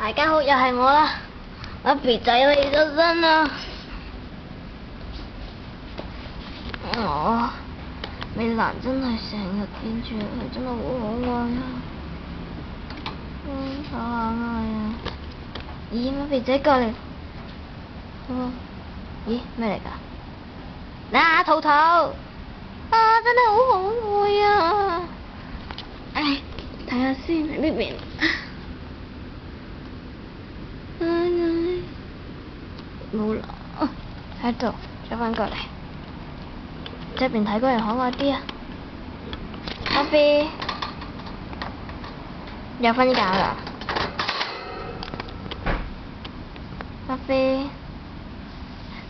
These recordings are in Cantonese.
大家好，又係我啦，阿肥仔嚟咗身啦。美蘭真係成日見住佢，真係好可愛啊！好可愛啊！咦，阿肥仔過嚟。咦，咩嚟㗎？嗱，兔兔。真係好可愛啊！唉，睇下先喺呢邊。冇啦，喺度，走返過嚟。側邊睇過嚟可愛啲啊！阿飛又瞓覺啦。阿飛，呢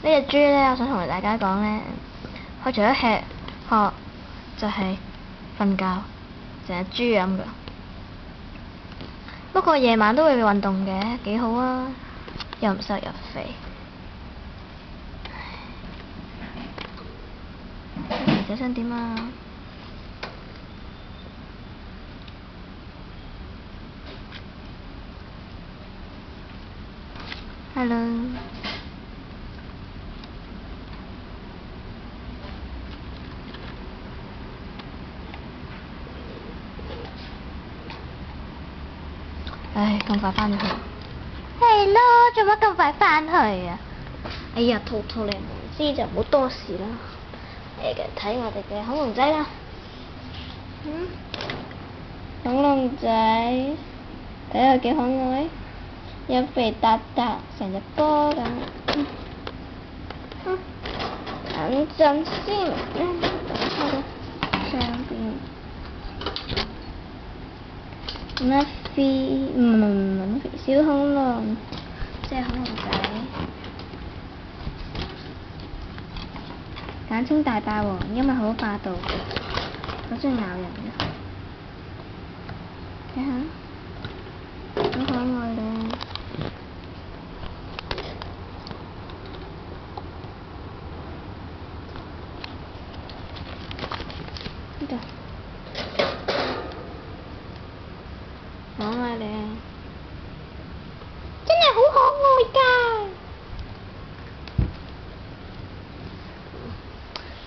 隻豬咧，我想同大家講咧，佢除咗吃喝就係瞓覺，成隻豬咁噶。不過夜晚都會運動嘅，幾好啊，又唔瘦又肥。你想點啊？Hello。唉，咁快返去。係咯，做乜咁快返去啊？哎呀，兔兔你唔知就唔好多事啦。睇我哋嘅恐龍仔啦。恐龍仔，睇下幾可愛，有肥達達，成隻波咁。等陣先，上邊。乜飛？唔係小恐龍，即係恐龍仔，簡稱大霸王，因為好霸道，好中意咬人嘅。睇下，好可愛咧！呢度，可愛咧！真係好可愛㗎！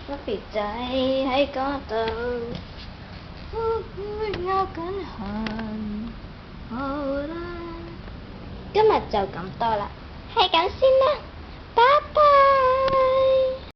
個肥仔喺嗰度，咬緊痕。好啦，今日就咁多啦，係咁先啦。